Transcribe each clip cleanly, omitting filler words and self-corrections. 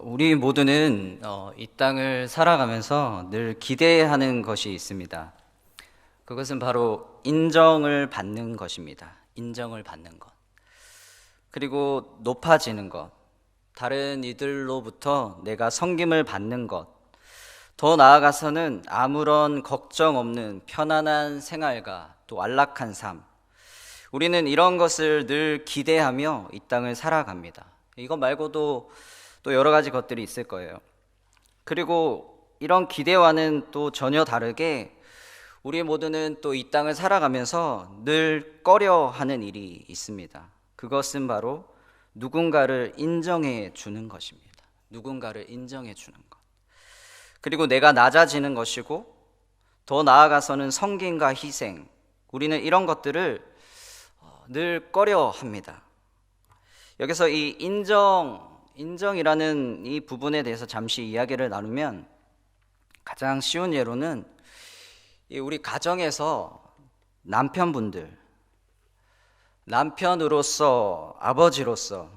우리 모두는 이 땅을 살아가면서 늘 기대하는 것이 있습니다. 그것은 바로 인정을 받는 것입니다. 인정을 받는 것. 그리고 높아지는 것. 다른 이들로부터 내가 섬김을 받는 것. 더 나아가서는 아무런 걱정 없는 편안한 생활과 또 안락한 삶. 우리는 이런 것을 늘 기대하며 이 땅을 살아갑니다. 이것 말고도 또 여러 가지 것들이 있을 거예요. 그리고 이런 기대와는 또 전혀 다르게 우리 모두는 또 이 땅을 살아가면서 늘 꺼려하는 일이 있습니다. 그것은 바로 누군가를 인정해 주는 것입니다. 누군가를 인정해 주는 것. 그리고 내가 낮아지는 것이고 더 나아가서는 섬김과 희생. 우리는 이런 것들을 늘 꺼려합니다. 여기서 이 인정이라는 이 부분에 대해서 잠시 이야기를 나누면 가장 쉬운 예로는 우리 가정에서 남편으로서 아버지로서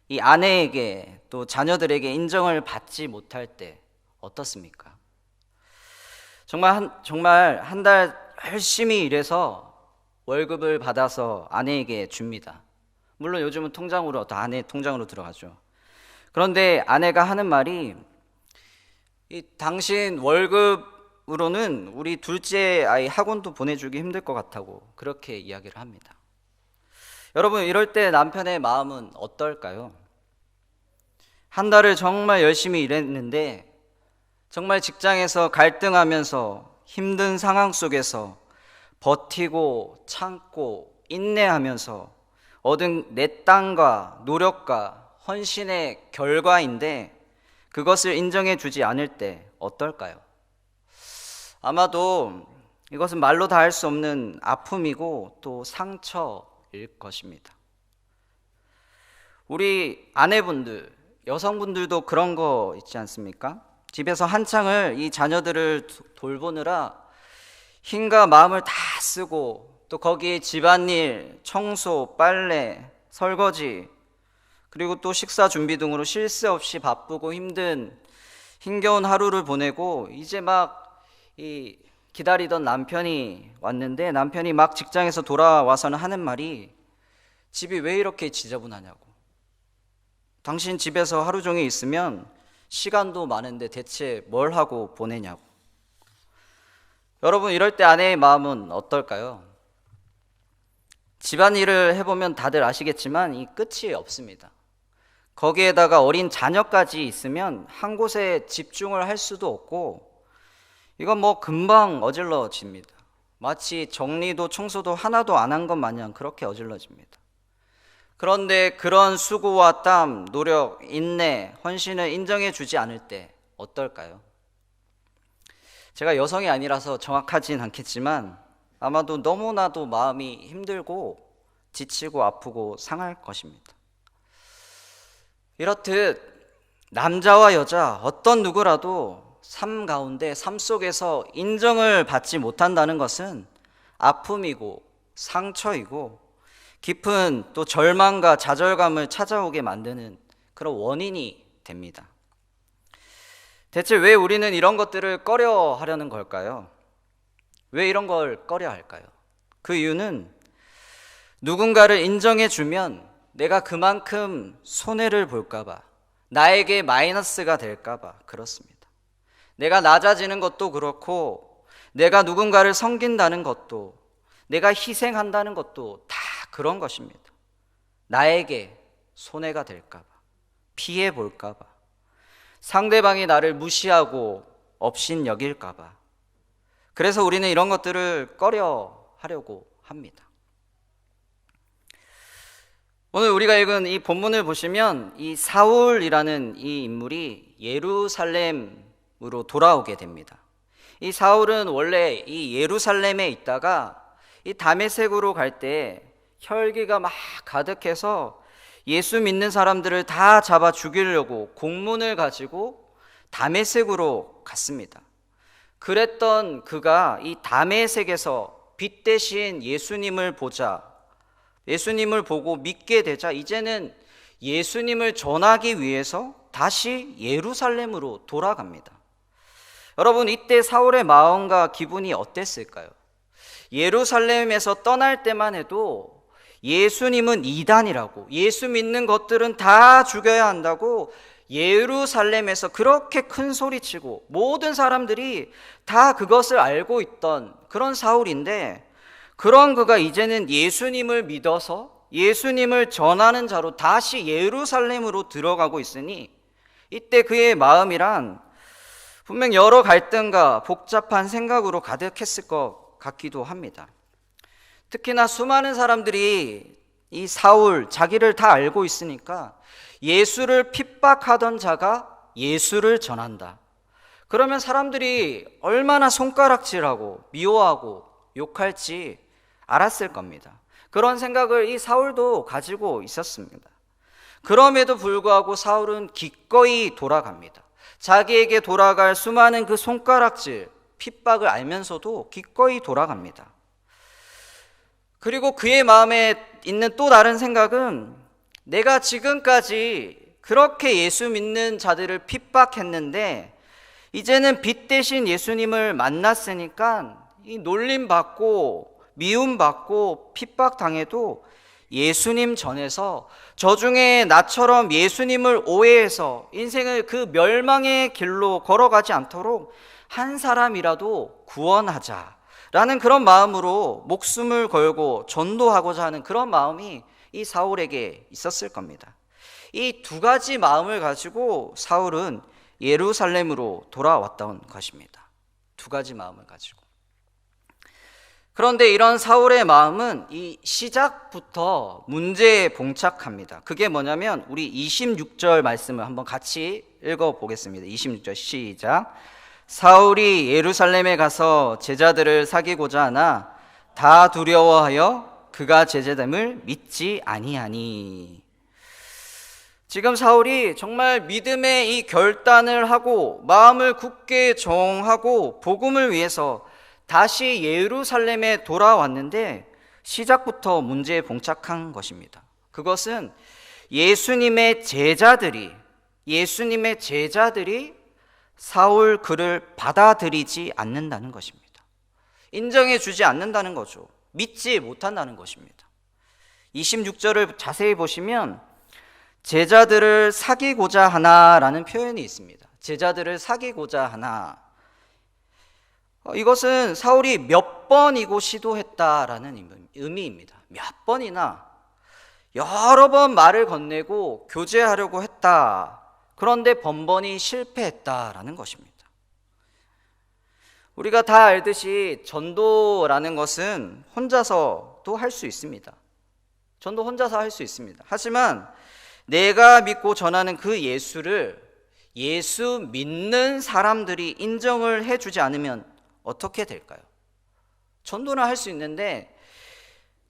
이 아내에게 또 자녀들에게 인정을 받지 못할 때 어떻습니까? 정말 한 달 열심히 일해서 월급을 받아서 아내에게 줍니다. 물론 요즘은 아내 통장으로 들어가죠. 그런데 아내가 하는 말이 당신 월급으로는 우리 둘째 아이 학원도 보내주기 힘들 것 같다고 그렇게 이야기를 합니다. 여러분, 이럴 때 남편의 마음은 어떨까요? 한 달을 정말 열심히 일했는데 정말 직장에서 갈등하면서 힘든 상황 속에서 버티고 참고 인내하면서 얻은 내 땅과 노력과 헌신의 결과인데 그것을 인정해 주지 않을 때 어떨까요? 아마도 이것은 말로 다 할 수 없는 아픔이고 또 상처일 것입니다. 우리 아내분들, 여성분들도 그런 거 있지 않습니까? 집에서 한창을 이 자녀들을 돌보느라 힘과 마음을 다 쓰고 또 거기에 집안일, 청소, 빨래, 설거지 그리고 또 식사 준비 등으로 쉴 새 없이 바쁘고 힘겨운 하루를 보내고 이제 막 기다리던 남편이 왔는데 남편이 막 직장에서 돌아와서는 하는 말이 집이 왜 이렇게 지저분하냐고. 당신 집에서 하루 종일 있으면 시간도 많은데 대체 뭘 하고 보내냐고. 여러분, 이럴 때 아내의 마음은 어떨까요? 집안일을 해보면 다들 아시겠지만 이 끝이 없습니다. 거기에다가 어린 자녀까지 있으면 한 곳에 집중을 할 수도 없고 이건 금방 어질러집니다. 마치 정리도 청소도 하나도 안 한 것 마냥 그렇게 어질러집니다. 그런데 그런 수고와 땀, 노력, 인내, 헌신을 인정해 주지 않을 때 어떨까요? 제가 여성이 아니라서 정확하진 않겠지만 아마도 너무나도 마음이 힘들고 지치고 아프고 상할 것입니다. 이렇듯 남자와 여자 어떤 누구라도 삶 속에서 인정을 받지 못한다는 것은 아픔이고 상처이고 깊은 또 절망과 좌절감을 찾아오게 만드는 그런 원인이 됩니다. 대체 왜 우리는 이런 것들을 꺼려하려는 걸까요? 왜 이런 걸 꺼려 할까요? 그 이유는 누군가를 인정해 주면 내가 그만큼 손해를 볼까봐, 나에게 마이너스가 될까봐 그렇습니다. 내가 낮아지는 것도 그렇고, 내가 누군가를 섬긴다는 것도, 내가 희생한다는 것도 다 그런 것입니다. 나에게 손해가 될까봐, 피해 볼까봐, 상대방이 나를 무시하고 업신 여길까봐. 그래서 우리는 이런 것들을 꺼려 하려고 합니다. 오늘 우리가 읽은 이 본문을 보시면 이 사울이라는 이 인물이 예루살렘으로 돌아오게 됩니다. 이 사울은 원래 이 예루살렘에 있다가 이 다메섹으로 갈 때 혈기가 막 가득해서 예수 믿는 사람들을 다 잡아 죽이려고 공문을 가지고 다메섹으로 갔습니다. 그랬던 그가 이 다메섹에서 빛 대신 예수님을 보고 믿게 되자 이제는 예수님을 전하기 위해서 다시 예루살렘으로 돌아갑니다. 여러분, 이때 사울의 마음과 기분이 어땠을까요? 예루살렘에서 떠날 때만 해도 예수님은 이단이라고, 예수 믿는 것들은 다 죽여야 한다고 예루살렘에서 그렇게 큰 소리치고 모든 사람들이 다 그것을 알고 있던 그런 사울인데, 그런 그가 이제는 예수님을 믿어서 예수님을 전하는 자로 다시 예루살렘으로 들어가고 있으니, 이때 그의 마음이란 분명 여러 갈등과 복잡한 생각으로 가득했을 것 같기도 합니다. 특히나 수많은 사람들이 이 사울, 자기를 다 알고 있으니까 예수를 핍박하던 자가 예수를 전한다. 그러면 사람들이 얼마나 손가락질하고 미워하고 욕할지 알았을 겁니다. 그런 생각을 이 사울도 가지고 있었습니다. 그럼에도 불구하고 사울은 기꺼이 돌아갑니다. 자기에게 돌아갈 수많은 그 손가락질, 핍박을 알면서도 기꺼이 돌아갑니다. 그리고 그의 마음에 있는 또 다른 생각은, 내가 지금까지 그렇게 예수 믿는 자들을 핍박했는데 이제는 빛 대신 예수님을 만났으니까 이 놀림받고 미움받고 핍박당해도 예수님 전에서 저 중에 나처럼 예수님을 오해해서 인생을 그 멸망의 길로 걸어가지 않도록 한 사람이라도 구원하자라는 그런 마음으로 목숨을 걸고 전도하고자 하는 그런 마음이 이 사울에게 있었을 겁니다. 이 두 가지 마음을 가지고 사울은 예루살렘으로 돌아왔던 것입니다. 두 가지 마음을 가지고. 그런데 이런 사울의 마음은 이 시작부터 문제에 봉착합니다. 그게 뭐냐면 우리 26절 말씀을 한번 같이 읽어보겠습니다. 26절 시작. 사울이 예루살렘에 가서 제자들을 사귀고자 하나 다 두려워하여 그가 제자됨을 믿지 아니하니. 지금 사울이 정말 믿음의 이 결단을 하고 마음을 굳게 정하고 복음을 위해서 다시 예루살렘에 돌아왔는데 시작부터 문제에 봉착한 것입니다. 그것은 예수님의 제자들이 사울 글을 받아들이지 않는다는 것입니다. 인정해 주지 않는다는 거죠. 믿지 못한다는 것입니다. 26절을 자세히 보시면 제자들을 사귀고자 하나라는 표현이 있습니다. 제자들을 사귀고자 하나. 이것은 사울이 몇 번이고 시도했다라는 의미입니다. 몇 번이나 여러 번 말을 건네고 교제하려고 했다. 그런데 번번이 실패했다라는 것입니다. 우리가 다 알듯이 전도라는 것은 혼자서도 할 수 있습니다. 전도 혼자서 할 수 있습니다. 하지만 내가 믿고 전하는 그 예수를 예수 믿는 사람들이 인정을 해주지 않으면 어떻게 될까요? 전도는 할 수 있는데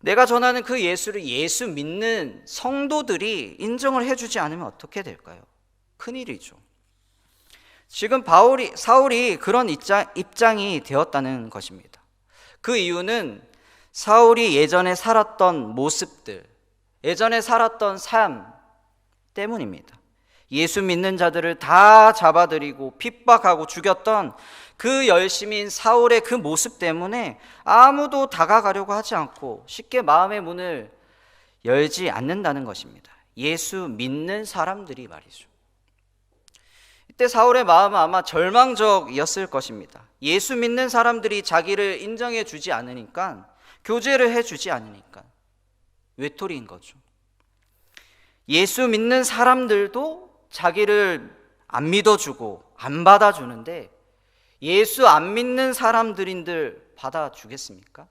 내가 전하는 그 예수를 예수 믿는 성도들이 인정을 해주지 않으면 어떻게 될까요? 큰일이죠. 지금 사울이 그런 입장이 되었다는 것입니다. 그 이유는 사울이 예전에 살았던 모습들, 예전에 살았던 삶 때문입니다. 예수 믿는 자들을 다 잡아들이고 핍박하고 죽였던 그 열심인 사울의 그 모습 때문에 아무도 다가가려고 하지 않고 쉽게 마음의 문을 열지 않는다는 것입니다. 예수 믿는 사람들이 말이죠. 이때 사울의 마음은 아마 절망적이었을 것입니다. 예수 믿는 사람들이 자기를 인정해 주지 않으니까, 교제를 해 주지 않으니까 외톨이인 거죠. 예수 믿는 사람들도 자기를 안 믿어주고 안 받아주는데 예수 안 믿는 사람들인들 받아주겠습니까?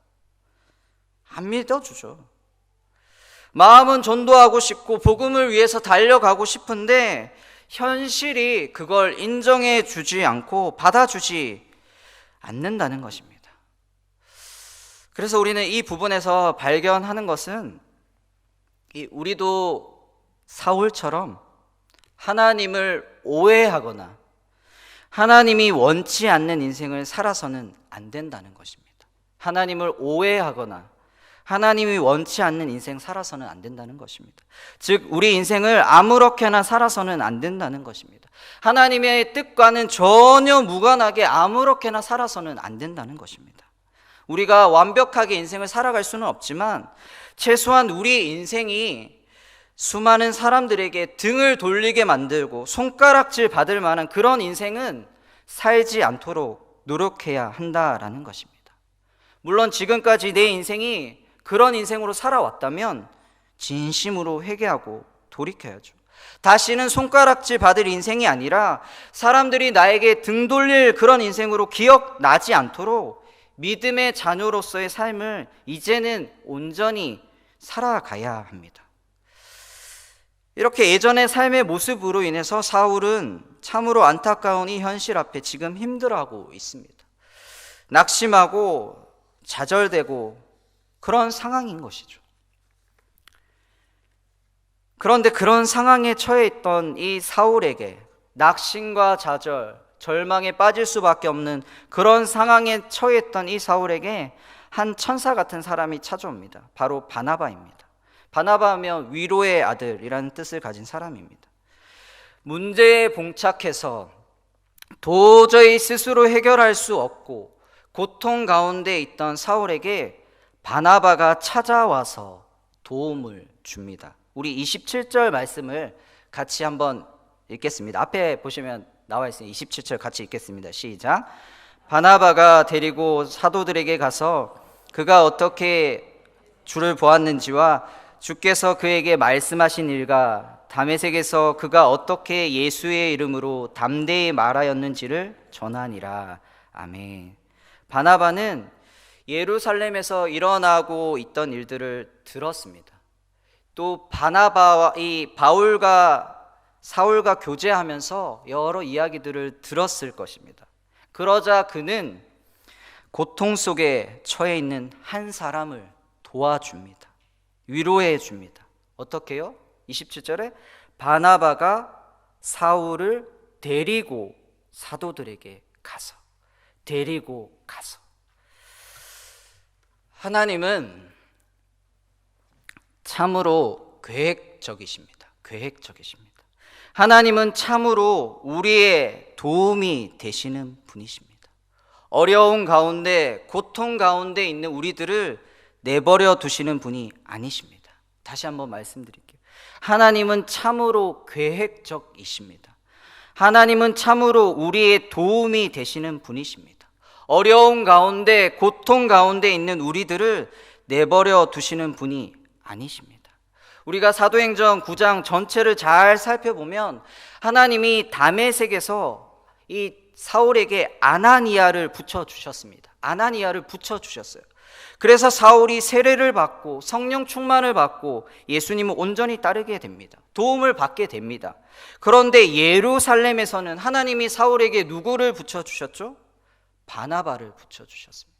안 믿어주죠. 마음은 전도하고 싶고 복음을 위해서 달려가고 싶은데 현실이 그걸 인정해 주지 않고 받아주지 않는다는 것입니다. 그래서 우리는 이 부분에서 발견하는 것은 우리도 사울처럼 하나님을 오해하거나 하나님이 원치 않는 인생을 살아서는 안 된다는 것입니다. 하나님을 오해하거나 하나님이 원치 않는 인생 살아서는 안 된다는 것입니다. 즉 우리 인생을 아무렇게나 살아서는 안 된다는 것입니다. 하나님의 뜻과는 전혀 무관하게 아무렇게나 살아서는 안 된다는 것입니다. 우리가 완벽하게 인생을 살아갈 수는 없지만 최소한 우리 인생이 수많은 사람들에게 등을 돌리게 만들고 손가락질 받을 만한 그런 인생은 살지 않도록 노력해야 한다라는 것입니다. 물론 지금까지 내 인생이 그런 인생으로 살아왔다면 진심으로 회개하고 돌이켜야죠. 다시는 손가락질 받을 인생이 아니라 사람들이 나에게 등 돌릴 그런 인생으로 기억나지 않도록 믿음의 자녀로서의 삶을 이제는 온전히 살아가야 합니다. 이렇게 예전의 삶의 모습으로 인해서 사울은 참으로 안타까운 이 현실 앞에 지금 힘들어하고 있습니다. 낙심하고 좌절되고 그런 상황인 것이죠. 그런데 그런 상황에 처해 있던 이 사울에게 낙심과 좌절, 절망에 빠질 수밖에 없는 그런 상황에 처해 있던 이 사울에게 한 천사 같은 사람이 찾아옵니다. 바로 바나바입니다. 바나바하면 위로의 아들이라는 뜻을 가진 사람입니다. 문제에 봉착해서 도저히 스스로 해결할 수 없고 고통 가운데 있던 사울에게 바나바가 찾아와서 도움을 줍니다. 우리 27절 말씀을 같이 한번 읽겠습니다. 앞에 보시면 나와 있으니 27절 같이 읽겠습니다. 시작. 바나바가 데리고 사도들에게 가서 그가 어떻게 주를 보았는지와 주께서 그에게 말씀하신 일과 다메섹에서 그가 어떻게 예수의 이름으로 담대히 말하였는지를 전하니라. 아멘. 바나바는 예루살렘에서 일어나고 있던 일들을 들었습니다. 또 바나바와 이 바울과 사울과 교제하면서 여러 이야기들을 들었을 것입니다. 그러자 그는 고통 속에 처해 있는 한 사람을 도와줍니다. 위로해 줍니다. 어떻게요? 27절에 바나바가 사울을 데리고 사도들에게 가서 하나님은 참으로 계획적이십니다. 하나님은 참으로 우리의 도움이 되시는 분이십니다. 어려운 가운데, 고통 가운데 있는 우리들을 내버려 두시는 분이 아니십니다. 다시 한번 말씀드릴게요. 하나님은 참으로 계획적이십니다. 하나님은 참으로 우리의 도움이 되시는 분이십니다. 어려운 가운데, 고통 가운데 있는 우리들을 내버려 두시는 분이 아니십니다. 우리가 사도행전 9장 전체를 잘 살펴보면 하나님이 다메섹에서 이 사울에게 아나니아를 붙여주셨습니다. 그래서 사울이 세례를 받고 성령 충만을 받고 예수님을 온전히 따르게 됩니다. 도움을 받게 됩니다. 그런데 예루살렘에서는 하나님이 사울에게 누구를 붙여주셨죠? 바나바를 붙여주셨습니다.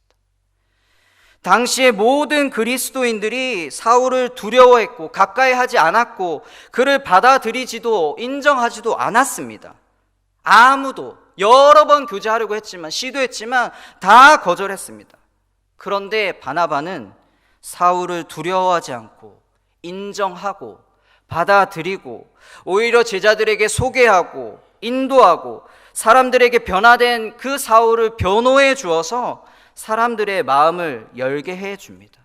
당시의 모든 그리스도인들이 사울을 두려워했고 가까이 하지 않았고 그를 받아들이지도 인정하지도 않았습니다. 아무도 여러 번 교제하려고 했지만 시도했지만 다 거절했습니다. 그런데 바나바는 사울을 두려워하지 않고 인정하고 받아들이고 오히려 제자들에게 소개하고 인도하고 사람들에게 변화된 그 사울을 변호해 주어서 사람들의 마음을 열게 해 줍니다.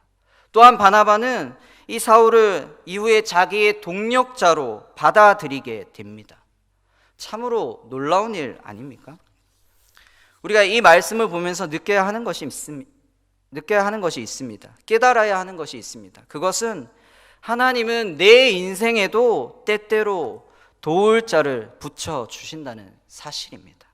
또한 바나바는 이 사울을 이후에 자기의 동력자로 받아들이게 됩니다. 참으로 놀라운 일 아닙니까? 우리가 이 말씀을 보면서 느껴야 하는 것이 있습니다. 깨달아야 하는 것이 있습니다. 그것은 하나님은 내 인생에도 때때로 도울 자를 붙여주신다는 사실입니다.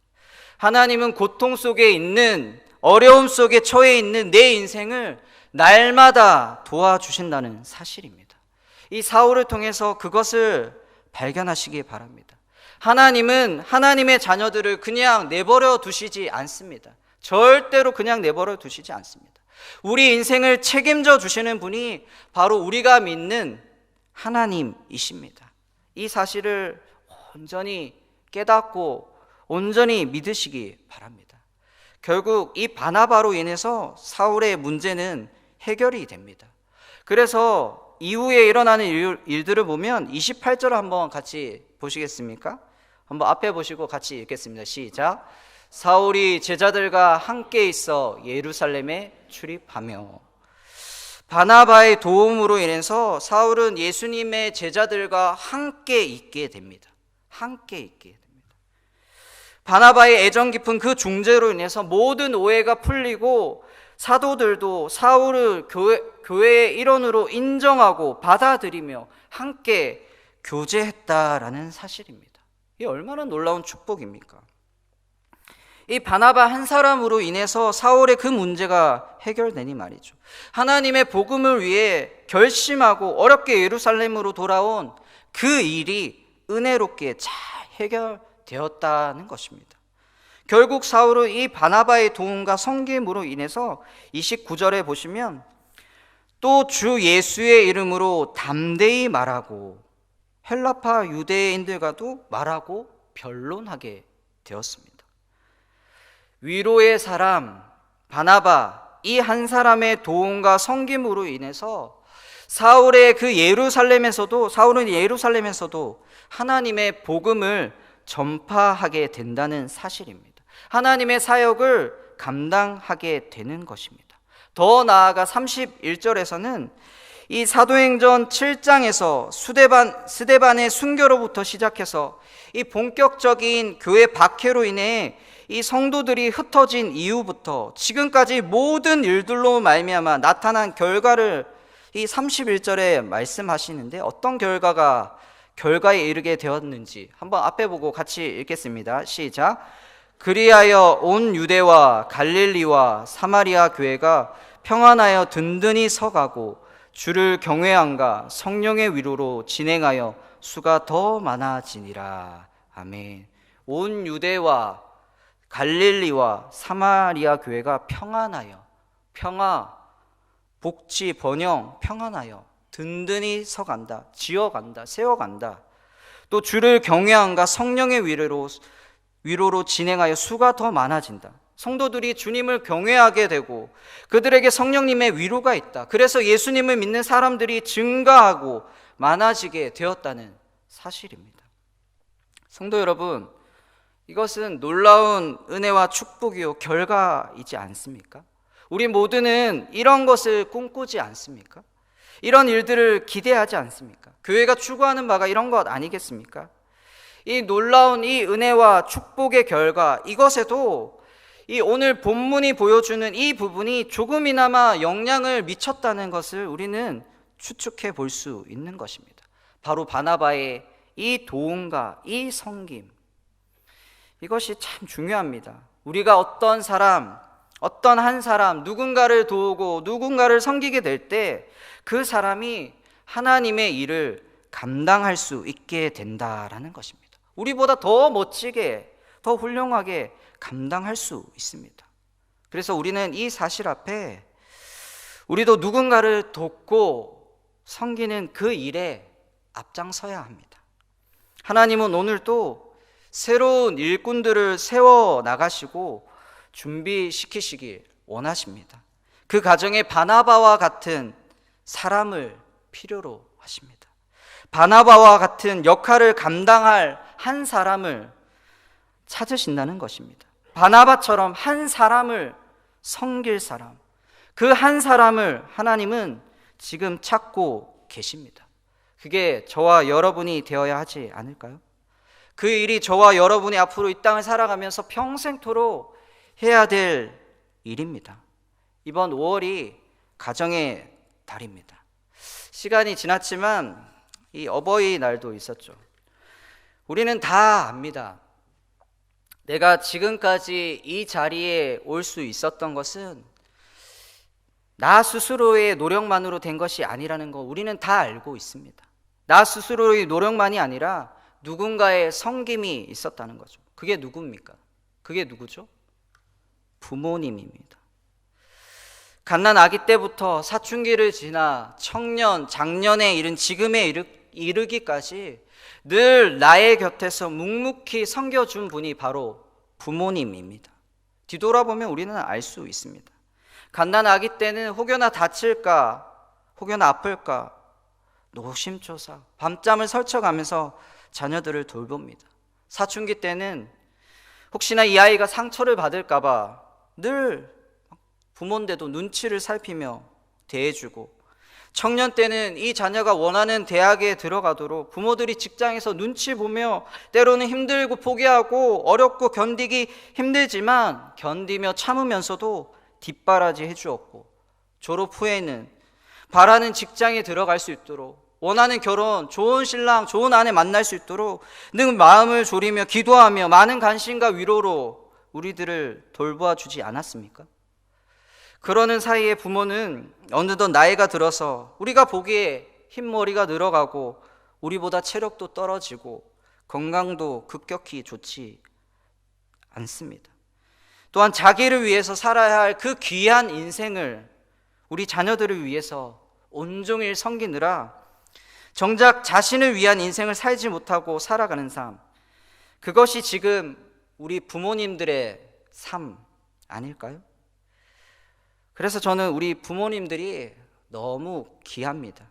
하나님은 고통 속에 있는, 어려움 속에 처해 있는 내 인생을 날마다 도와주신다는 사실입니다. 이 사울을 통해서 그것을 발견하시기 바랍니다. 하나님은 하나님의 자녀들을 그냥 내버려 두시지 않습니다. 절대로 그냥 내버려 두시지 않습니다. 우리 인생을 책임져 주시는 분이 바로 우리가 믿는 하나님이십니다. 이 사실을 온전히 깨닫고 온전히 믿으시기 바랍니다. 결국 이 바나바로 인해서 사울의 문제는 해결이 됩니다. 그래서 이후에 일어나는 일들을 보면 28절을 한번 같이 보시겠습니까? 한번 앞에 보시고 같이 읽겠습니다. 시작. 사울이 제자들과 함께 있어 예루살렘에 출입하며. 바나바의 도움으로 인해서 사울은 예수님의 제자들과 함께 있게 됩니다. 함께 있게 됩니다. 바나바의 애정 깊은 그 중재로 인해서 모든 오해가 풀리고 사도들도 사울을 교회의 일원으로 인정하고 받아들이며 함께 교제했다라는 사실입니다. 이게 얼마나 놀라운 축복입니까? 이 바나바 한 사람으로 인해서 사울의 그 문제가 해결되니 말이죠. 하나님의 복음을 위해 결심하고 어렵게 예루살렘으로 돌아온 그 일이 은혜롭게 잘 해결되었다는 것입니다. 결국 사울은 이 바나바의 도움과 섬김으로 인해서 29절에 보시면 또 주 예수의 이름으로 담대히 말하고 헬라파 유대인들과도 말하고 변론하게 되었습니다. 위로의 사람 바나바, 이 한 사람의 도움과 섬김으로 인해서 사울은 예루살렘에서도 하나님의 복음을 전파하게 된다는 사실입니다. 하나님의 사역을 감당하게 되는 것입니다. 더 나아가 31절에서는 이 사도행전 7장에서 스데반의 순교로부터 시작해서 이 본격적인 교회 박해로 인해 이 성도들이 흩어진 이후부터 지금까지 모든 일들로 말미암아 나타난 결과를 이 31절에 말씀하시는데 어떤 결과에 이르게 되었는지 한번 앞에 보고 같이 읽겠습니다. 시작. 그리하여 온 유대와 갈릴리와 사마리아 교회가 평안하여 든든히 서가고 주를 경외함과 성령의 위로로 진행하여 수가 더 많아지니라. 아멘. 온 유대와 갈릴리와 사마리아 교회가 평안하여, 복지, 번영, 평안하여 든든히 서간다, 지어간다, 세워간다. 또 주를 경외함과 성령의 위로로 진행하여 수가 더 많아진다. 성도들이 주님을 경외하게 되고 그들에게 성령님의 위로가 있다. 그래서 예수님을 믿는 사람들이 증가하고 많아지게 되었다는 사실입니다. 성도 여러분, 이것은 놀라운 은혜와 축복이요 결과이지 않습니까? 우리 모두는 이런 것을 꿈꾸지 않습니까? 이런 일들을 기대하지 않습니까? 교회가 추구하는 바가 이런 것 아니겠습니까? 이 놀라운 이 은혜와 축복의 결과, 이것에도 이 오늘 본문이 보여주는 이 부분이 조금이나마 영향을 미쳤다는 것을 우리는 추측해 볼 수 있는 것입니다. 바로 바나바의 이 도움과 이 섬김, 이것이 참 중요합니다. 우리가 어떤 한 사람, 누군가를 도우고 누군가를 섬기게 될 때 그 사람이 하나님의 일을 감당할 수 있게 된다라는 것입니다. 우리보다 더 멋지게, 더 훌륭하게 감당할 수 있습니다. 그래서 우리는 이 사실 앞에 우리도 누군가를 돕고 섬기는 그 일에 앞장서야 합니다. 하나님은 오늘 또 새로운 일꾼들을 세워 나가시고 준비시키시길 원하십니다. 그 가정에 바나바와 같은 사람을 필요로 하십니다. 바나바와 같은 역할을 감당할 한 사람을 찾으신다는 것입니다. 바나바처럼 한 사람을 섬길 사람, 그 한 사람을 하나님은 지금 찾고 계십니다. 그게 저와 여러분이 되어야 하지 않을까요? 그 일이 저와 여러분이 앞으로 이 땅을 살아가면서 평생토록 해야 될 일입니다. 이번 5월이 가정의 달입니다. 시간이 지났지만 이 어버이날도 있었죠. 우리는 다 압니다. 내가 지금까지 이 자리에 올 수 있었던 것은 나 스스로의 노력만으로 된 것이 아니라는 거 우리는 다 알고 있습니다. 나 스스로의 노력만이 아니라 누군가의 섬김이 있었다는 거죠. 그게 누굽니까? 그게 누구죠? 부모님입니다. 갓난 아기 때부터 사춘기를 지나 청년, 장년에 이른 지금에 이르기까지 늘 나의 곁에서 묵묵히 섬겨준 분이 바로 부모님입니다. 뒤돌아보면 우리는 알 수 있습니다. 갓난 아기 때는 혹여나 혹여나 아플까 노심초사 밤잠을 설쳐가면서 자녀들을 돌봅니다. 사춘기 때는 혹시나 이 아이가 상처를 받을까봐 늘 부모인데도 눈치를 살피며 대해주고, 청년 때는 이 자녀가 원하는 대학에 들어가도록 부모들이 직장에서 눈치 보며 때로는 힘들고 포기하고 어렵고 견디기 힘들지만 견디며 참으면서도 뒷바라지 해주었고, 졸업 후에는 바라는 직장에 들어갈 수 있도록, 원하는 결혼, 좋은 신랑, 좋은 아내 만날 수 있도록 늘 마음을 졸이며 기도하며 많은 관심과 위로로 우리들을 돌보아 주지 않았습니까? 그러는 사이에 부모는 어느덧 나이가 들어서 우리가 보기에 흰머리가 늘어가고 우리보다 체력도 떨어지고 건강도 급격히 좋지 않습니다. 또한 자기를 위해서 살아야 할 그 귀한 인생을 우리 자녀들을 위해서 온종일 섬기느라 정작 자신을 위한 인생을 살지 못하고 살아가는 삶, 그것이 지금 우리 부모님들의 삶 아닐까요? 그래서 저는 우리 부모님들이 너무 귀합니다.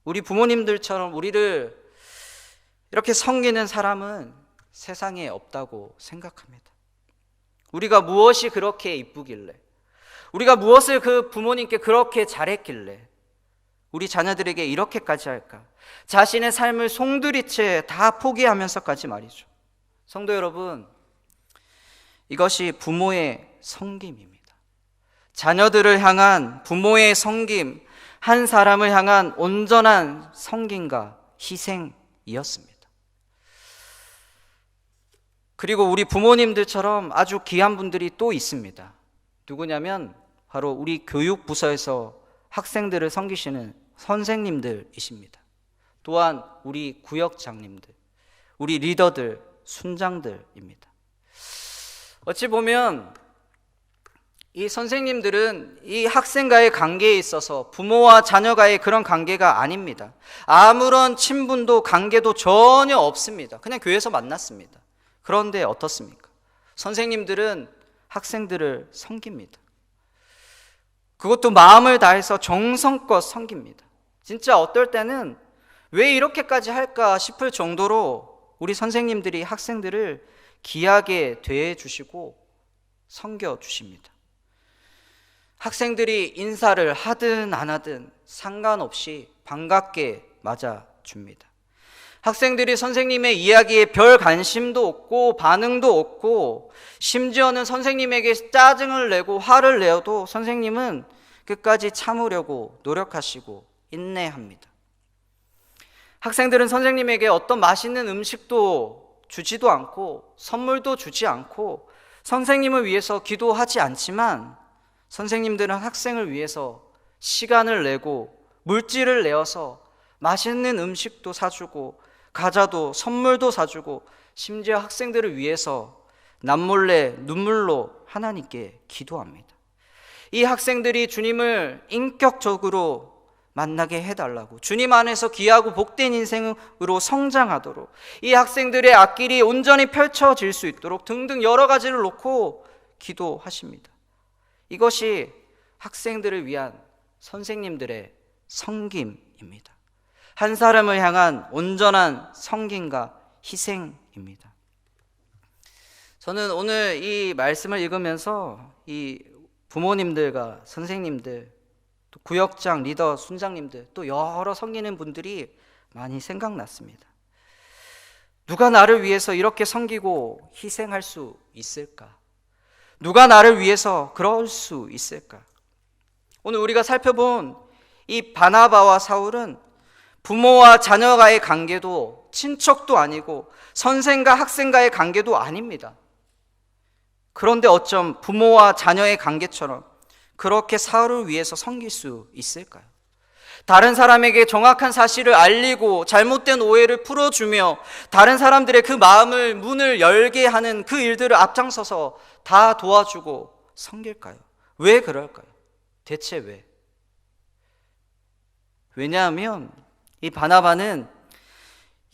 우리 부모님들처럼 우리를 이렇게 섬기는 사람은 세상에 없다고 생각합니다. 우리가 무엇이 그렇게 이쁘길래, 우리가 무엇을 그 부모님께 그렇게 잘했길래 우리 자녀들에게 이렇게까지 할까? 자신의 삶을 송두리째 다 포기하면서까지 말이죠. 성도 여러분, 이것이 부모의 섬김입니다. 자녀들을 향한 부모의 섬김, 한 사람을 향한 온전한 섬김과 희생이었습니다. 그리고 우리 부모님들처럼 아주 귀한 분들이 또 있습니다. 누구냐면 바로 우리 교육부서에서 학생들을 섬기시는 선생님들이십니다. 또한 우리 구역장님들, 우리 리더들, 순장들입니다. 어찌 보면 이 선생님들은 이 학생과의 관계에 있어서 부모와 자녀가의 그런 관계가 아닙니다. 아무런 친분도 관계도 전혀 없습니다. 그냥 교회에서 만났습니다. 그런데 어떻습니까? 선생님들은 학생들을 섬깁니다. 그것도 마음을 다해서 정성껏 섬깁니다. 진짜 어떨 때는 왜 이렇게까지 할까 싶을 정도로 우리 선생님들이 학생들을 귀하게 대해주시고 섬겨주십니다. 학생들이 인사를 하든 안 하든 상관없이 반갑게 맞아줍니다. 학생들이 선생님의 이야기에 별 관심도 없고 반응도 없고 심지어는 선생님에게 짜증을 내고 화를 내어도 선생님은 끝까지 참으려고 노력하시고 인내합니다. 학생들은 선생님에게 어떤 맛있는 음식도 주지도 않고 선물도 주지 않고 선생님을 위해서 기도하지 않지만 선생님들은 학생을 위해서 시간을 내고 물질을 내어서 맛있는 음식도 사주고 과자도 선물도 사주고 심지어 학생들을 위해서 남몰래 눈물로 하나님께 기도합니다. 이 학생들이 주님을 인격적으로 만나게 해달라고, 주님 안에서 귀하고 복된 인생으로 성장하도록, 이 학생들의 앞길이 온전히 펼쳐질 수 있도록 등등 여러 가지를 놓고 기도하십니다. 이것이 학생들을 위한 선생님들의 섬김입니다. 한 사람을 향한 온전한 섬김과 희생입니다. 저는 오늘 이 말씀을 읽으면서 이 부모님들과 선생님들, 또 구역장, 리더, 순장님들, 또 여러 섬기는 분들이 많이 생각났습니다. 누가 나를 위해서 이렇게 섬기고 희생할 수 있을까? 누가 나를 위해서 그럴 수 있을까? 오늘 우리가 살펴본 이 바나바와 사울은 부모와 자녀가의 관계도 친척도 아니고 선생과 학생과의 관계도 아닙니다. 그런데 어쩜 부모와 자녀의 관계처럼 그렇게 사울을 위해서 섬길 수 있을까요? 다른 사람에게 정확한 사실을 알리고 잘못된 오해를 풀어주며 다른 사람들의 그 마음을 문을 열게 하는 그 일들을 앞장서서 다 도와주고 섬길까요? 왜 그럴까요? 대체 왜? 왜냐하면 이 바나바는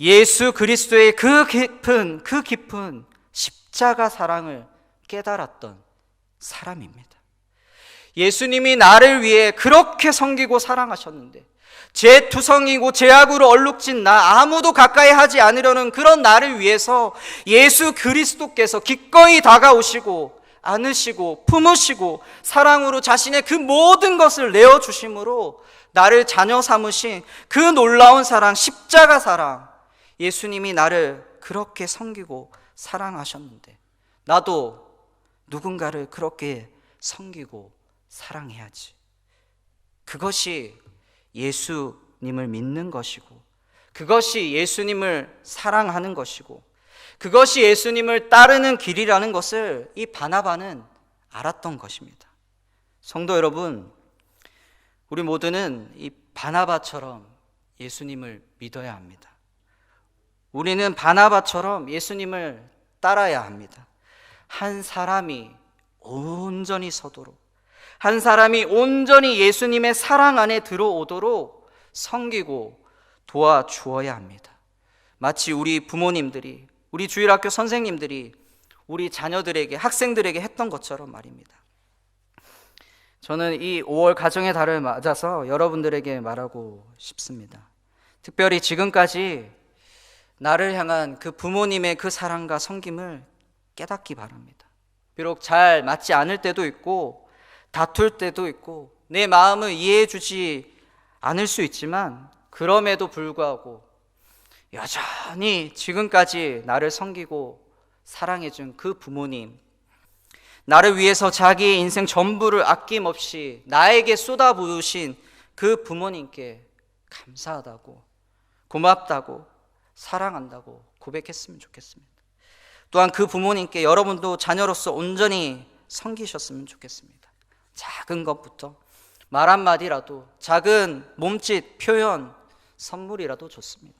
예수 그리스도의 그 깊은 십자가 사랑을 깨달았던 사람입니다. 예수님이 나를 위해 그렇게 섬기고 사랑하셨는데, 죄투성이고 죄악으로 얼룩진 나, 아무도 가까이 하지 않으려는 그런 나를 위해서 예수 그리스도께서 기꺼이 다가오시고 안으시고 품으시고 사랑으로 자신의 그 모든 것을 내어주심으로 나를 자녀 삼으신 그 놀라운 사랑, 십자가 사랑, 예수님이 나를 그렇게 섬기고 사랑하셨는데 나도 누군가를 그렇게 섬기고 사랑해야지. 그것이 예수님을 믿는 것이고, 그것이 예수님을 사랑하는 것이고, 그것이 예수님을 따르는 길이라는 것을 이 바나바는 알았던 것입니다. 성도 여러분, 우리 모두는 이 바나바처럼 예수님을 믿어야 합니다. 우리는 바나바처럼 예수님을 따라야 합니다. 한 사람이 온전히 서도록, 한 사람이 온전히 예수님의 사랑 안에 들어오도록 섬기고 도와주어야 합니다. 마치 우리 부모님들이, 우리 주일학교 선생님들이 우리 자녀들에게, 학생들에게 했던 것처럼 말입니다. 저는 이 5월 가정의 달을 맞아서 여러분들에게 말하고 싶습니다. 특별히 지금까지 나를 향한 그 부모님의 그 사랑과 섬김을 깨닫기 바랍니다. 비록 잘 맞지 않을 때도 있고 다툴 때도 있고 내 마음을 이해해 주지 않을 수 있지만, 그럼에도 불구하고 여전히 지금까지 나를 섬기고 사랑해 준 그 부모님, 나를 위해서 자기의 인생 전부를 아낌없이 나에게 쏟아부으신 그 부모님께 감사하다고, 고맙다고, 사랑한다고 고백했으면 좋겠습니다. 또한 그 부모님께 여러분도 자녀로서 온전히 섬기셨으면 좋겠습니다. 작은 것부터 말 한마디라도, 작은 몸짓, 표현, 선물이라도 좋습니다.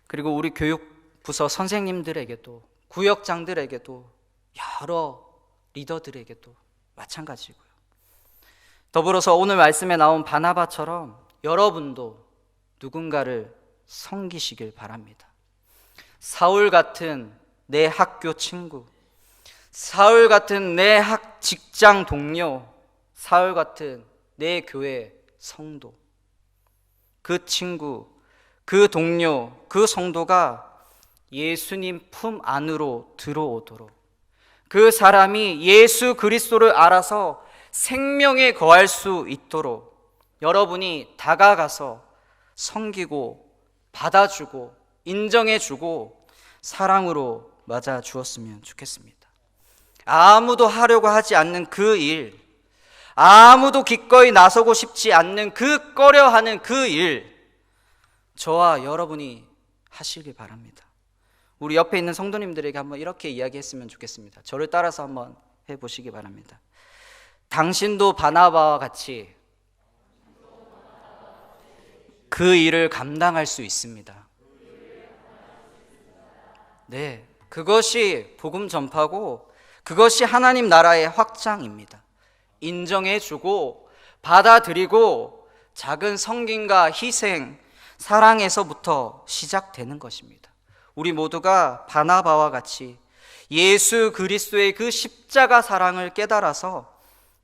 그리고 우리 교육부서 선생님들에게도, 구역장들에게도, 여러 리더들에게도 마찬가지고요. 더불어서 오늘 말씀에 나온 바나바처럼 여러분도 누군가를 섬기시길 바랍니다. 사울 같은 내 학교 친구, 사울 같은 내 직장 동료, 사울 같은 내 교회 성도, 그 친구, 그 동료, 그 성도가 예수님 품 안으로 들어오도록, 그 사람이 예수 그리스도를 알아서 생명에 거할 수 있도록 여러분이 다가가서 섬기고 받아주고 인정해주고 사랑으로 맞아주었으면 좋겠습니다. 아무도 하려고 하지 않는 그 일, 아무도 기꺼이 나서고 싶지 않는 그 꺼려하는 그 일, 저와 여러분이 하시길 바랍니다. 우리 옆에 있는 성도님들에게 한번 이렇게 이야기했으면 좋겠습니다. 저를 따라서 한번 해보시기 바랍니다. 당신도 바나바와 같이 그 일을 감당할 수 있습니다. 네, 그것이 복음 전파고 그것이 하나님 나라의 확장입니다. 인정해주고 받아들이고 작은 섬김과 희생, 사랑에서부터 시작되는 것입니다. 우리 모두가 바나바와 같이 예수 그리스도의 그 십자가 사랑을 깨달아서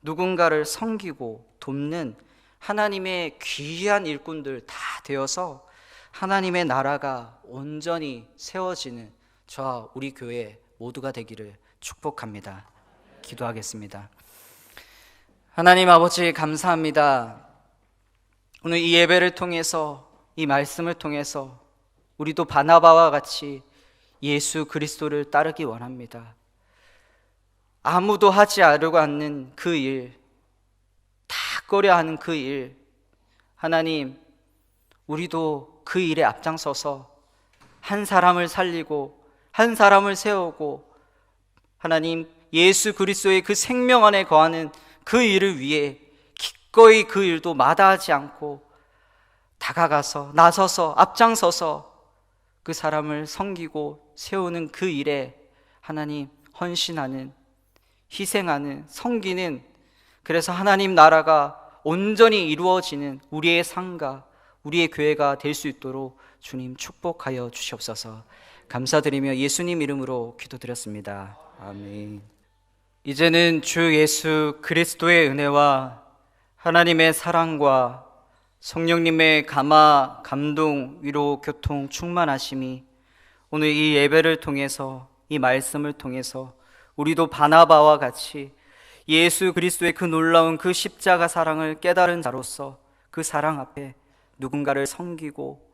누군가를 섬기고 돕는 하나님의 귀한 일꾼들 다 되어서 하나님의 나라가 온전히 세워지는 저와 우리 교회 모두가 되기를 축복합니다. 기도하겠습니다. 하나님 아버지, 감사합니다. 오늘 이 예배를 통해서, 이 말씀을 통해서 우리도 바나바와 같이 예수 그리스도를 따르기 원합니다. 아무도 하지 않으려고 하는 그 일, 다 꺼려하는 그 일, 하나님, 우리도 그 일에 앞장서서 한 사람을 살리고 한 사람을 세우고 하나님, 예수 그리스도의 그 생명 안에 거하는 그 일을 위해 기꺼이 그 일도 마다하지 않고 다가가서 나서서 앞장서서 그 사람을 섬기고 세우는 그 일에 하나님 헌신하는, 희생하는, 섬기는, 그래서 하나님 나라가 온전히 이루어지는 우리의 삶과 우리의 교회가 될 수 있도록 주님 축복하여 주시옵소서. 감사드리며 예수님 이름으로 기도드렸습니다. 아멘. 이제는 주 예수 그리스도의 은혜와 하나님의 사랑과 성령님의 감화, 감동, 위로, 교통, 충만하심이 오늘 이 예배를 통해서, 이 말씀을 통해서 우리도 바나바와 같이 예수 그리스도의 그 놀라운 그 십자가 사랑을 깨달은 자로서 그 사랑 앞에 누군가를 섬기고,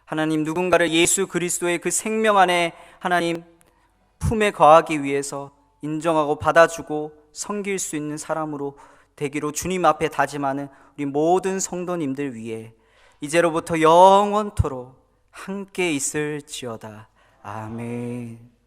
하나님, 누군가를 예수 그리스도의 그 생명 안에 하나님 품에 거하기 위해서 인정하고 받아주고 섬길 수 있는 사람으로 되기로 주님 앞에 다짐하는 우리 모든 성도님들 위해 이제로부터 영원토록 함께 있을지어다. 아멘.